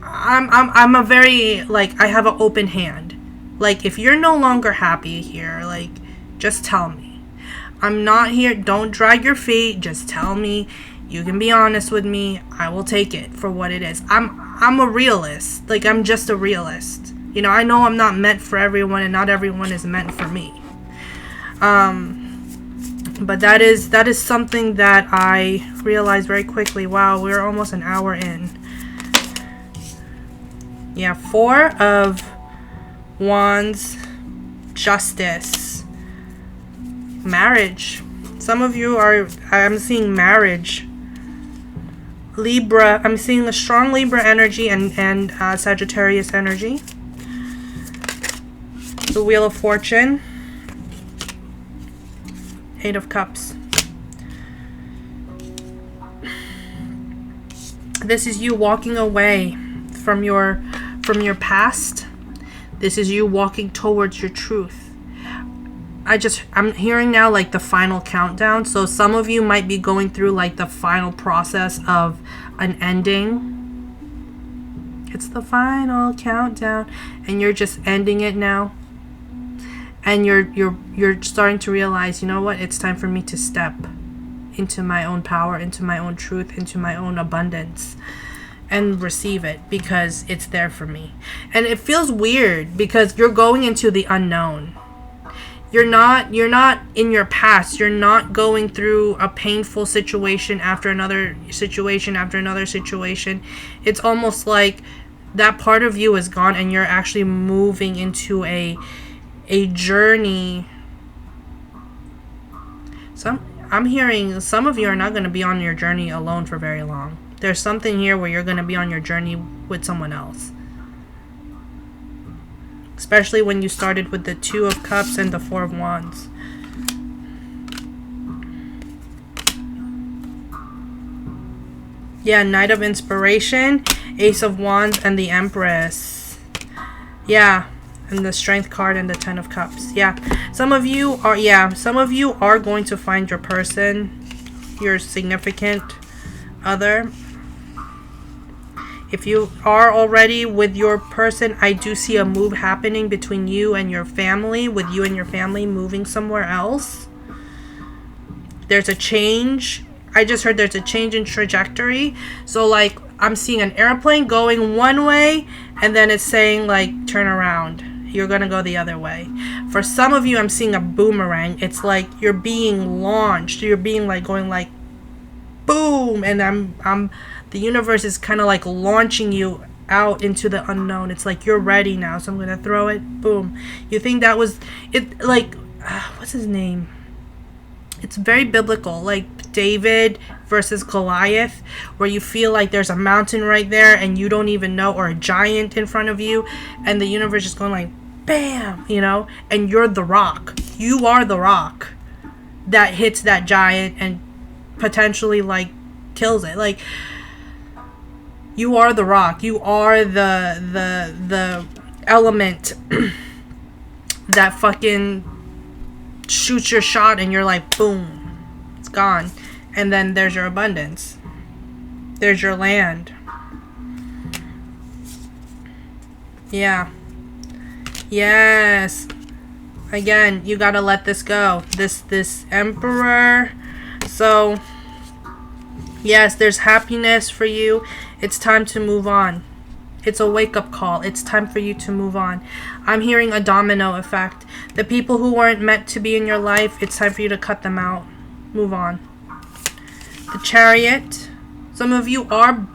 I'm a very, like, I have an open hand. Like, if you're no longer happy here, like, just tell me. I'm not here. Don't drag your feet. Just tell me. You can be honest with me. I will take it for what it is. I'm a realist. Like, I'm just a realist. You know, I know I'm not meant for everyone, and not everyone is meant for me. But that is something that I realized very quickly. Wow, we're almost an hour in. Yeah, 4 of Wands, Justice, marriage. Some of you I'm seeing marriage. Libra, I'm seeing a strong Libra energy and Sagittarius energy. The Wheel of Fortune. 8 of Cups. This is you walking away from your past. This is you walking towards your truth. I'm hearing now like the final countdown. So some of you might be going through like the final process of an ending. It's the final countdown, and you're just ending it now. And you're starting to realize, you know what? It's time for me to step into my own power, into my own truth, into my own abundance, and receive it because it's there for me. And it feels weird because you're going into the unknown. You're not in your past. You're not going through a painful situation after another situation after another situation. It's almost like that part of you is gone, and you're actually moving into a journey. I'm hearing some of you are not going to be on your journey alone for very long. There's something here where you're going to be on your journey with someone else. Especially when you started with the Two of Cups and the Four of Wands. Yeah, Knight of Inspiration, Ace of Wands, and the Empress. Yeah, and the Strength card and the Ten of Cups. Yeah, some of you are going to find your person, your significant other. If you are already with your person, I do see a move happening between you and your family, with you and your family moving somewhere else. There's a change. I just heard there's a change in trajectory. So, like, I'm seeing an airplane going one way, and then it's saying, like, turn around. You're going to go the other way. For some of you, I'm seeing a boomerang. It's like you're being launched. You're being, like, going, like, boom. And the universe is kind of, like, launching you out into the unknown. It's like you're ready now, so I'm going to throw it. Boom. You think that was it? Like, what's his name? It's very biblical, like David versus Goliath, where you feel like there's a mountain right there and you don't even know, or a giant in front of you, and the universe is going like, bam, you know, and you're the rock. You are the rock that hits that giant and potentially, like, kills it. Like, you are the rock. You are the element that fucking shoots your shot, and you're like, boom, it's gone. And then there's your abundance. There's your land. Yeah. Yes. Again, you gotta let this go. This Emperor. So, yes, there's happiness for you. It's time to move on. It's a wake-up call. It's time for you to move on. I'm hearing a domino effect. The people who weren't meant to be in your life, it's time for you to cut them out. Move on. The Chariot. Some of you are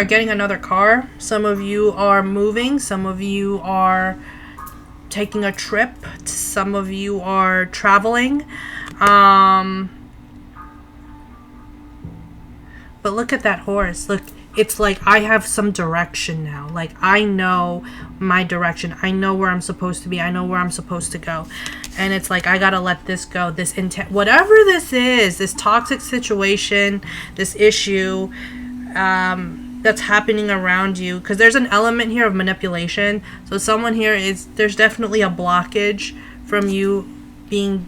getting another car. Some of you are moving. Some of you are taking a trip. Some of you are traveling. But look at that horse. Look. It's like I have some direction now. Like, I know my direction. I know where I'm supposed to be. I know where I'm supposed to go. And it's like, I gotta let this go. This whatever this is, this toxic situation, this issue that's happening around you. Because there's an element here of manipulation. So someone here there's definitely a blockage from you being...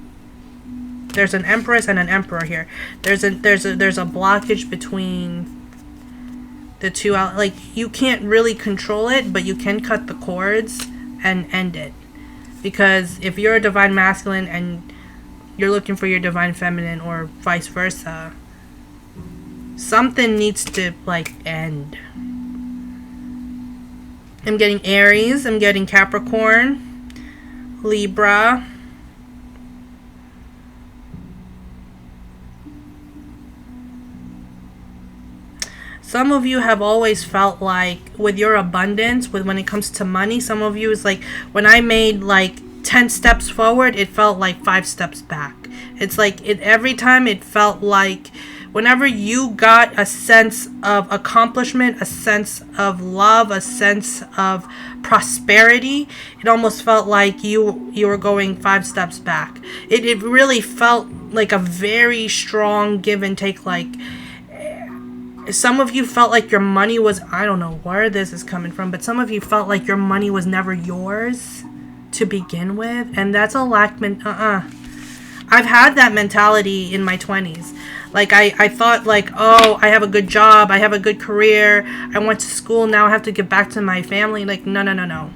There's an Empress and an Emperor here. There's a blockage between the two out. Like, you can't really control it, but you can cut the cords and end it. Because if you're a divine masculine and you're looking for your divine feminine, or vice versa, something needs to, like, end. I'm getting Aries. I'm getting Capricorn, Libra. Some of you have always felt like, with your abundance, when it comes to money, some of you is like, when I made like 10 steps forward, it felt like 5 steps back. It's like, every time it felt like, whenever you got a sense of accomplishment, a sense of love, a sense of prosperity, it almost felt like you were going 5 steps back. It really felt like a very strong give and take. Like, some of you felt like your money was, I don't know where this is coming from, but some of you felt like your money was never yours to begin with. And that's a lack. I've had that mentality in my 20s. Like, I thought, like, oh, I have a good job, I have a good career, I went to school, now I have to give back to my family. Like, no.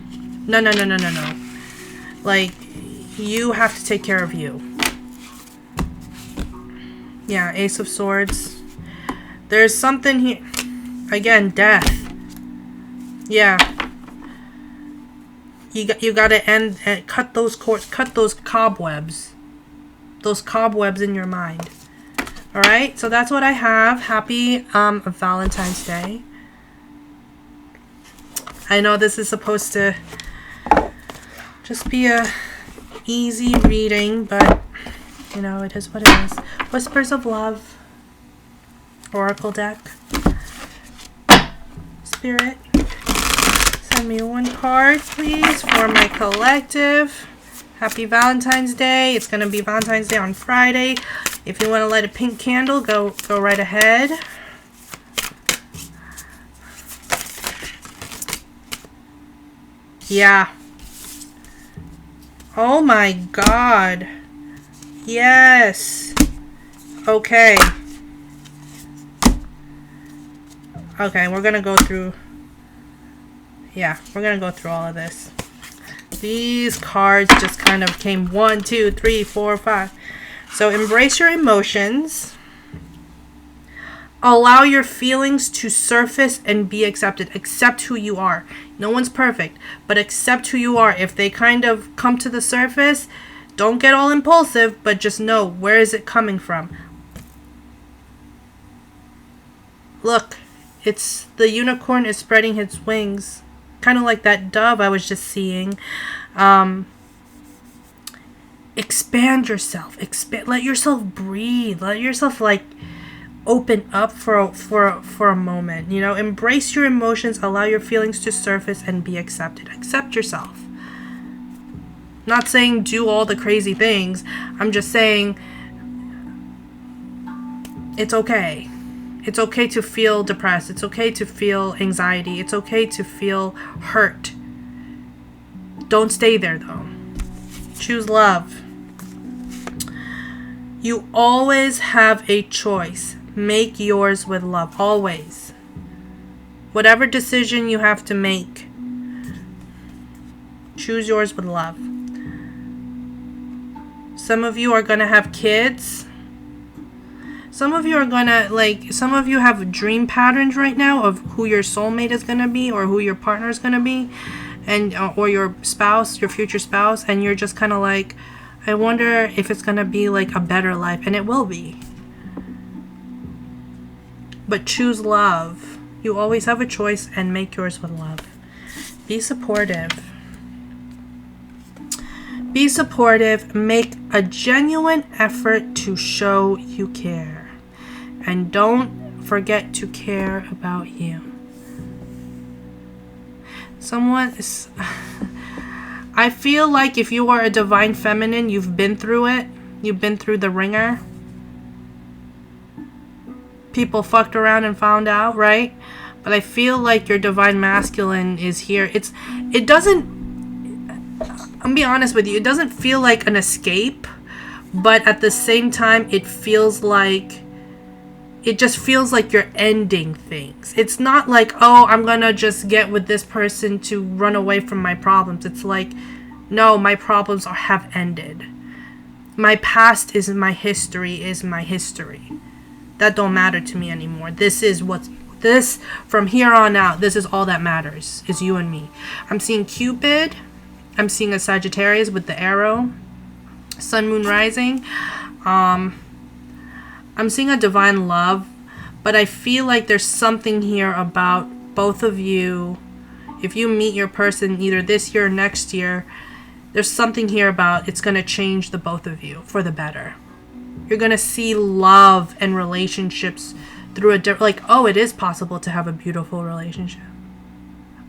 Like, you have to take care of you. Yeah, Ace of Swords. There's something here. Again, death. Yeah. You gotta end and cut those cords, cut those cobwebs. Those cobwebs in your mind. Alright, so that's what I have. Happy Valentine's Day. I know this is supposed to just be a easy reading, but You know, it is what it is. Whispers of Love. Oracle deck. Spirit, send me one card, please, for my collective. Happy Valentine's Day. It's going to be Valentine's Day on Friday. If you want to light a pink candle, go right ahead. Yeah. Oh my God. Yes. Okay. Okay, we're going to go through... Yeah, we're going to go through all of this. These cards just kind of came 1, 2, 3, 4, 5. So embrace your emotions. Allow your feelings to surface and be accepted. Accept who you are. No one's perfect, but accept who you are. If they kind of come to the surface, don't get all impulsive, but just know, where is it coming from? Look, it's the unicorn is spreading its wings. Kind of like that dove I was just seeing. Expand yourself. Let yourself breathe. Let yourself like open up for a moment. You know, embrace your emotions. Allow your feelings to surface and be accepted. Accept yourself. Not saying do all the crazy things. I'm just saying it's okay. It's okay to feel depressed. It's okay to feel anxiety. It's okay to feel hurt. Don't stay there though. Choose love. You always have a choice. Make yours with love. Always. Whatever decision you have to make, choose yours with love. Some of you are going to have kids. Some of you are gonna, some of you have dream patterns right now of who your soulmate is gonna be or who your partner is gonna be, and or your spouse, your future spouse, and you're just kind of like, I wonder if it's gonna be like a better life, and it will be. But choose love. You always have a choice, and make yours with love. Be supportive. Be supportive. Make a genuine effort to show you care. And don't forget to care about you. Someone is... I feel like if you are a divine feminine, you've been through it. You've been through the ringer. People fucked around and found out, right? But I feel like your divine masculine is here. It doesn't... I'm being honest with you. It doesn't feel like an escape. But at the same time, it feels like... It just feels like you're ending things. It's not like, oh, I'm gonna just get with this person to run away from my problems. It's like, no, my problems have ended. My past is my history. That don't matter to me anymore. This, from here on out, this is all that matters, is you and me. I'm seeing Cupid. I'm seeing a Sagittarius with the arrow. Sun, moon, rising. I'm seeing a divine love, but I feel like there's something here about both of you. If you meet your person either this year or next year, there's something here about it's going to change the both of you for the better. You're going to see love and relationships through oh, it is possible to have a beautiful relationship.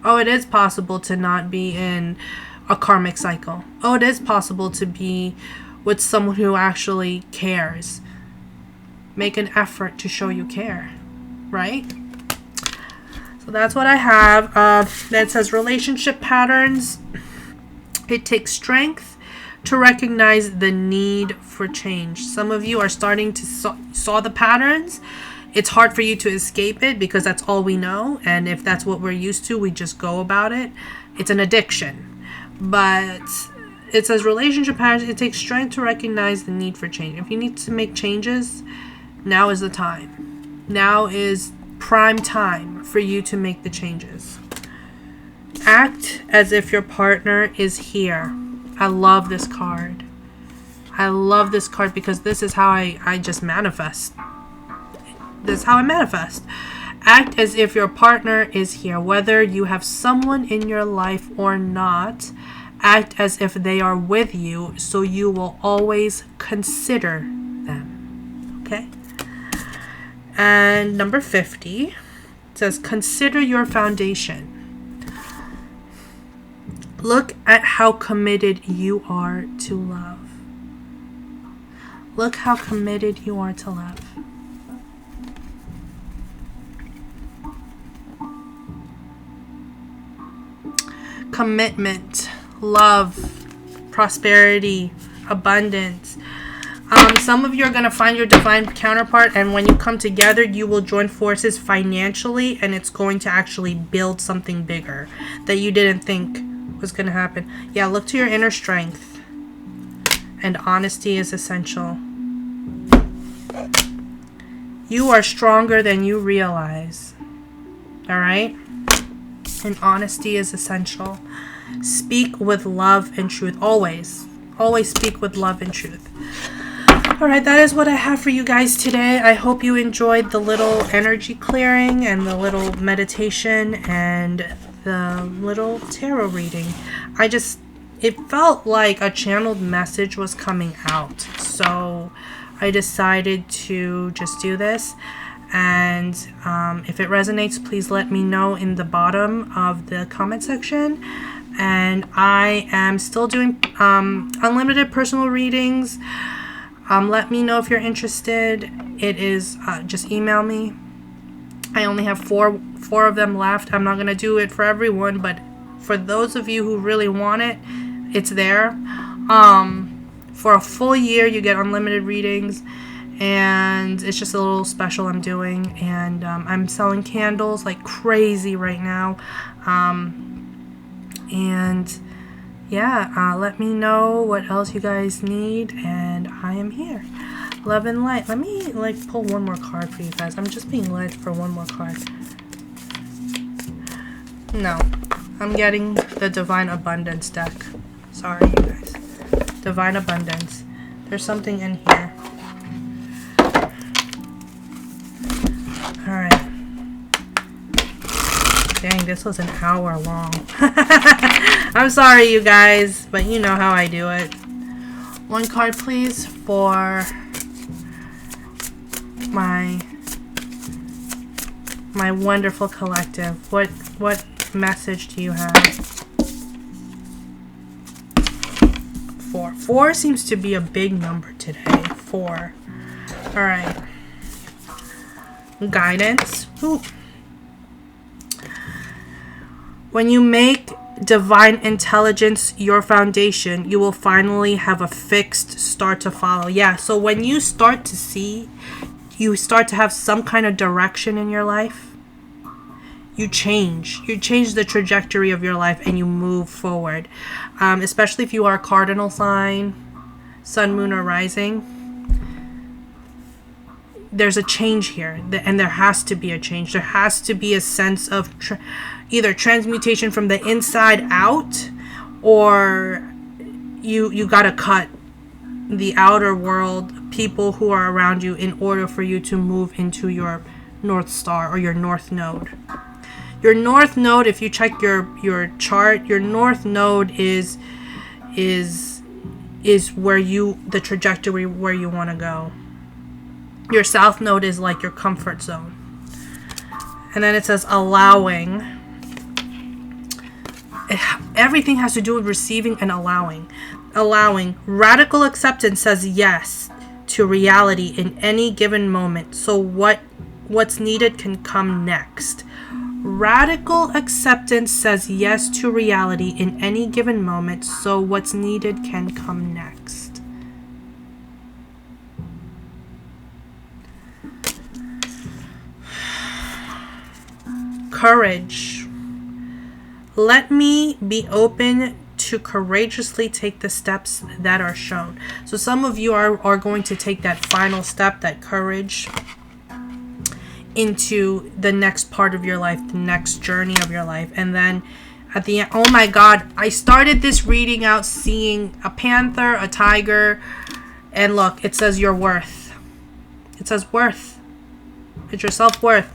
Oh, it is possible to not be in a karmic cycle. Oh, it is possible to be with someone who actually cares. Make an effort to show you care, right? So that's what I have. That says relationship patterns. It takes strength to recognize the need for change. Some of you are starting to saw the patterns. It's hard for you to escape it because that's all we know. And if that's what we're used to, we just go about it. It's an addiction. But it says relationship patterns. It takes strength to recognize the need for change. If you need to make changes, now is the time. Now is prime time for you to make the changes. Act as if your partner is here. I love this card. I love this card because this is how I just manifest. This is how I manifest. Act as if your partner is here. Whether you have someone in your life or not, act as if they are with you, so you will always consider them. Okay? And number 50 says, consider your foundation. Look at how committed you are to love. Look how committed you are to love. Commitment, love, prosperity, abundance. Some of you are going to find your divine counterpart, and when you come together, you will join forces financially, and it's going to actually build something bigger that you didn't think was going to happen. Yeah, look to your inner strength, and honesty is essential. You are stronger than you realize. All right? And honesty is essential. Speak with love and truth. Always. Always speak with love and truth. Alright, that is what I have for you guys today. I hope you enjoyed the little energy clearing and the little meditation and the little tarot reading. It felt like a channeled message was coming out. So I decided to just do this. And if it resonates, please let me know in the bottom of the comment section. And I am still doing unlimited personal readings. Let me know if you're interested. It is just email me. I only have four of them left. I'm not gonna do it for everyone, but for those of you who really want it, it's there. For a full year, you get unlimited readings. And it's just a little special I'm doing, and I'm selling candles like crazy right now. And yeah, let me know what else you guys need, and I am here. Love and light. Let me pull one more card for you guys. I'm just being led for one more card. No, I'm getting the Divine Abundance deck. Sorry, you guys. Divine Abundance. There's something in here. Alright. Dang, this was an hour long. I'm sorry, you guys, but you know how I do it. One card, please, for my wonderful collective. What message do you have? 4. 4 seems to be a big number today. 4. Alright. Guidance. Ooh. When you make divine intelligence your foundation, you will finally have a fixed start to follow. Yeah, so when you start to see, you start to have some kind of direction in your life, you change the trajectory of your life and you move forward. Especially if you are a cardinal sign, sun, moon, or rising. There's a change here, and there has to be a change. There has to be a sense of either transmutation from the inside out, or you gotta cut the outer world, people who are around you, in order for you to move into your North Star or your North Node. Your North Node, if you check your chart, your North Node is where the trajectory where you want to go. Your South Node is like your comfort zone. And then it says allowing. Everything has to do with receiving and allowing. Allowing. Radical acceptance says yes to reality in any given moment. So what's needed can come next. Radical acceptance says yes to reality in any given moment. So what's needed can come next. Courage. Let me be open to courageously take the steps that are shown. So some of you are going to take that final step, that courage, into the next part of your life, the next journey of your life. And then at the end, oh my God, I started this reading out seeing a panther, a tiger, and look, it says your worth. It says worth. It's your self-worth.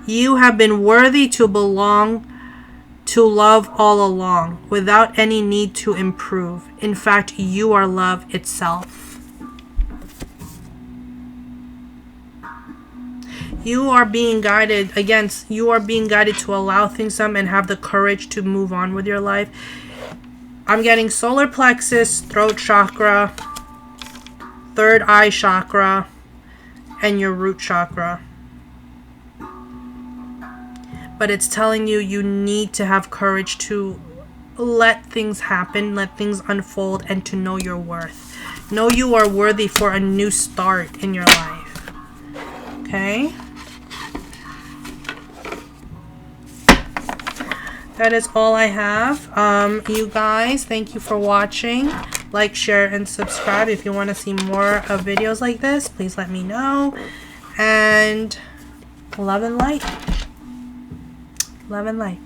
You have been worthy to belong to love all along without any need to improve. In fact, you are love itself. You are being guided, again, you are being guided to allow things up and have the courage to move on with your life. I'm getting solar plexus, throat chakra, third eye chakra, and your root chakra. But it's telling you you need to have courage to let things happen, let things unfold, and to know your worth. Know you are worthy for a new start in your life. Okay? That is all I have. You guys, thank you for watching. Like, share, and subscribe. If you want to see more of videos like this, please let me know. And love and light. Love and light.